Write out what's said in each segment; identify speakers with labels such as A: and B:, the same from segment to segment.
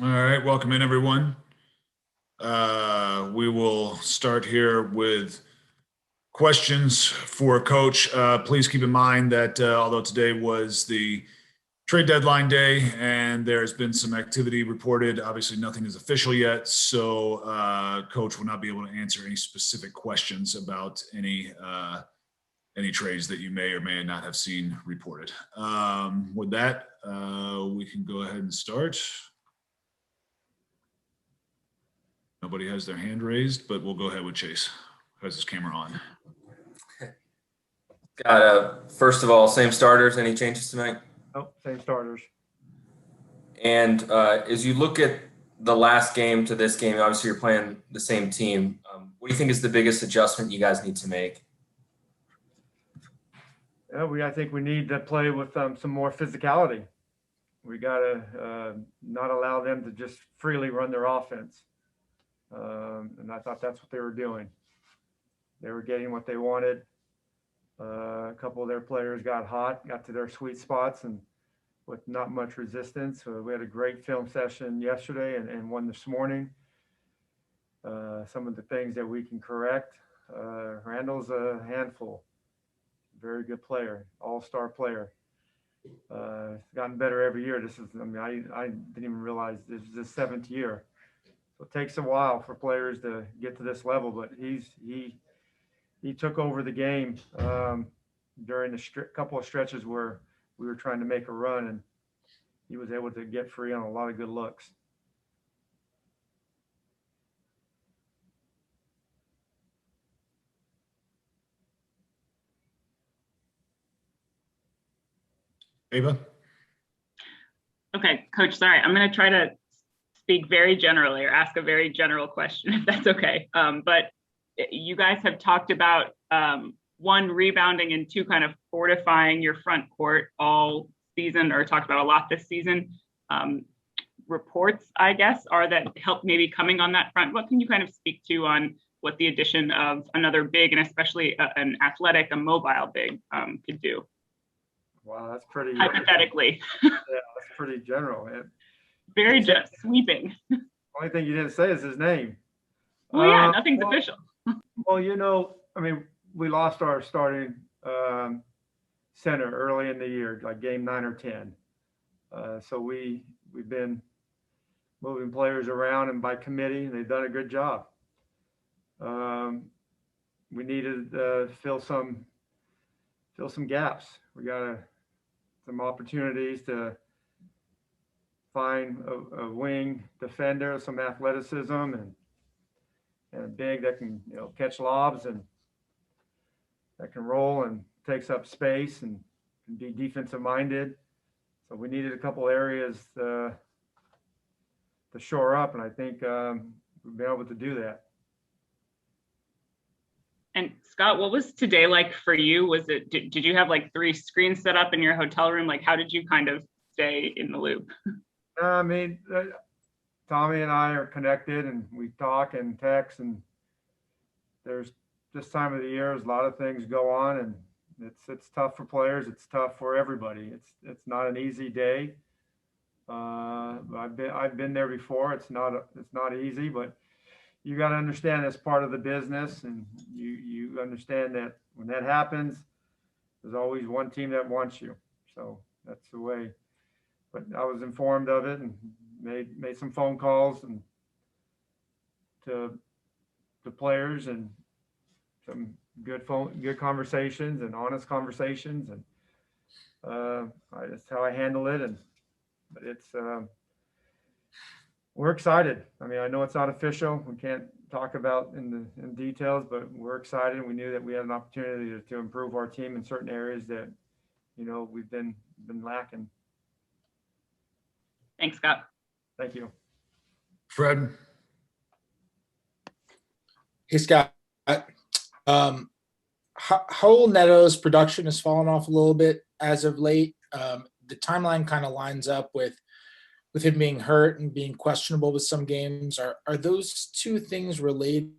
A: All right, welcome in everyone. We will start here with questions for Coach. Please keep in mind that although today was the trade deadline day and there's been some activity reported, obviously nothing is official yet, so Coach will not be able to answer any specific questions about any trades that you may or may not have seen reported. With that, we can go ahead and start. Nobody has their hand raised, but we'll go ahead with Chase, who has his camera on.
B: Got first of all, same starters. Any changes tonight?
C: Nope, same starters.
B: And as you look at the last game to this game, obviously you're playing the same team. What do you think is the biggest adjustment you guys need to make?
C: Yeah, I think we need to play with some more physicality. We got to not allow them to just freely run their offense. And I thought that's what they were doing. They were getting what they wanted. A couple of their players got hot, got to their sweet spots, and with not much resistance. We had a great film session yesterday and one this morning. Some of the things that we can correct. Randall's a handful. Very good player, all-star player. Gotten better every year. I didn't even realize this is his 7th year. So it takes a while for players to get to this level, but he took over the game during the couple of stretches where we were trying to make a run, and he was able to get free on a lot of good looks.
A: Ava?
D: Okay, Coach, sorry. I'm going to try to speak very generally or ask a very general question, if that's okay. But you guys have talked about, one, rebounding, and two, kind of fortifying your front court all season, or talked about a lot this season. Reports, I guess, are that help maybe coming on that front. What can you kind of speak to on what the addition of another big, and especially an athletic, a mobile big, could do?
C: Wow, that's pretty
D: hypothetically.
C: Yeah, that's pretty general.
D: Very just sweeping.
C: Only thing you didn't say is his name.
D: Well, yeah, nothing's official.
C: Well, we lost our starting center early in the year, like game 9 or 10. So we've been moving players around, and by committee, they've done a good job. We needed to fill some gaps. We got some opportunities to find a wing defender, some athleticism, and a big that can catch lobs and that can roll and takes up space and can be defensive minded. So we needed a couple areas to shore up, and I think we've been able to do that.
D: And Scott, what was today like for you? Did you have like 3 screens set up in your hotel room? Like, how did you kind of stay in the loop?
C: Tommy and I are connected, and we talk and text, and there's this time of the year, there's a lot of things go on, and it's tough for players. It's tough for everybody. It's not an easy day. I've been there before. It's not easy, but you got to understand it's part of the business, and you understand that when that happens, there's always one team that wants you. So that's the way. But I was informed of it and made some phone calls and to the players, and some good conversations and honest conversations, and that's how I handle it. But it's we're excited. I know it's not official. We can't talk about in details, but we're excited. We knew that we had an opportunity to improve our team in certain areas that we've been lacking.
D: Thanks, Scott.
C: Thank you.
A: Fred?
E: Hey, Scott. Raul Neto's production has fallen off a little bit as of late. The timeline kind of lines up with him being hurt and being questionable with some games. Are those two things related?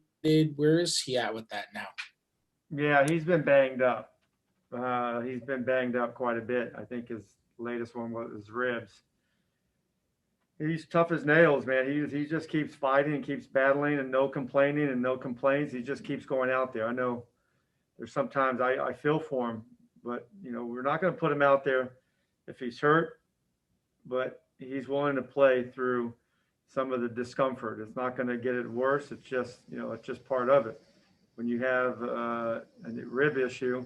E: Where is he at with that now?
C: Yeah, he's been banged up. He's been banged up quite a bit. I think his latest one was his ribs. He's tough as nails, man. He just keeps fighting and keeps battling and no complaining and no complaints. He just keeps going out there. I know there's sometimes I feel for him, but we're not going to put him out there if he's hurt, but he's willing to play through some of the discomfort. It's not going to get it worse. It's just, it's just part of it. When you have a rib issue,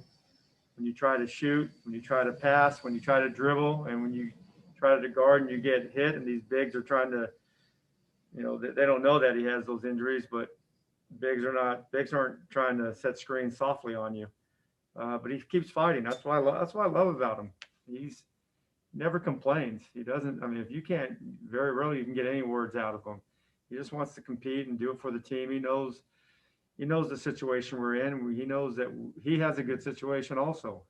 C: when you try to shoot, when you try to pass, when you try to dribble, and when you try to guard and you get hit, and these bigs are trying to, they don't know that he has those injuries, but bigs aren't trying to set screens softly on you. But he keeps fighting. That's what I love about him. He's never complains. He doesn't. I mean, if you can't, very rarely you can get any words out of him. He just wants to compete and do it for the team. He knows the situation we're in. He knows that he has a good situation also.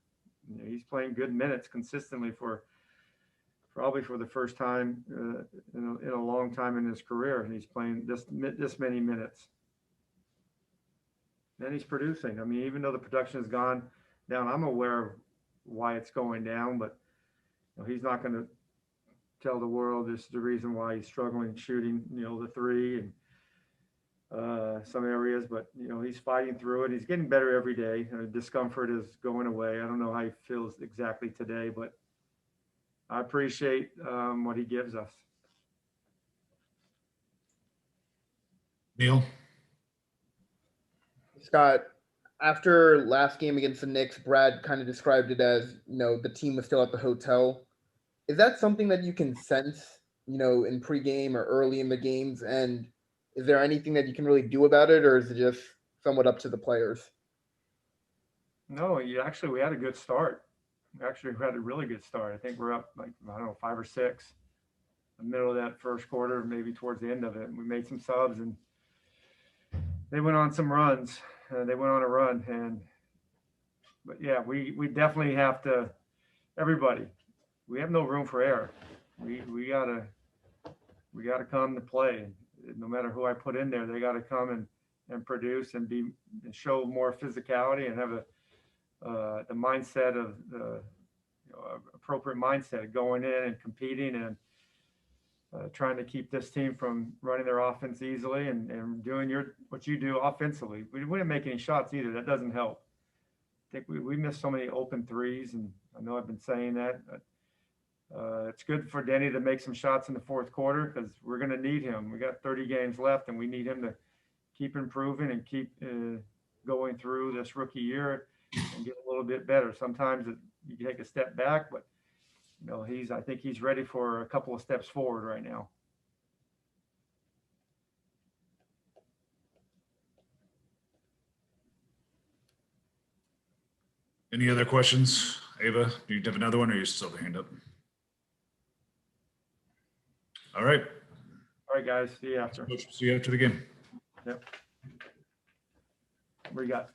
C: He's playing good minutes consistently probably for the first time in a long time in his career, and he's playing this many minutes. And he's producing. I mean, even though the production has gone down, I'm aware of why it's going down, but he's not going to tell the world this is the reason why he's struggling shooting, the three and some areas, but he's fighting through it. He's getting better every day. Discomfort is going away. I don't know how he feels exactly today, but I appreciate what he gives us.
A: Neil?
F: Scott, after last game against the Knicks, Brad kind of described it as, the team was still at the hotel. Is that something that you can sense, in pregame or early in the games? And is there anything that you can really do about it, or is it just somewhat up to the players?
C: No, we had a good start. We had a really good start. I think we're up 5 or 6 in the middle of that first quarter, maybe towards the end of it. And we made some subs and they went on some runs. They went on a run. But yeah, we definitely have to, everybody, we have no room for error. We gotta come to play. No matter who I put in there, they got to come and produce and show more physicality and have the mindset of appropriate mindset going in and competing and trying to keep this team from running their offense easily and doing what you do offensively. We didn't make any shots either. That doesn't help. I think we missed so many open threes, and I know I've been saying that. It's good for Denny to make some shots in the fourth quarter because we're going to need him. We got 30 games left, and we need him to keep improving and keep going through this rookie year and get a little bit better. Sometimes you take a step back, but I think he's ready for a couple of steps forward right now.
A: Any other questions? Ava, do you have another one, or you still have a hand up? All right.
C: All right, guys. See you after.
A: See you after the game.
C: Yep. What do you got?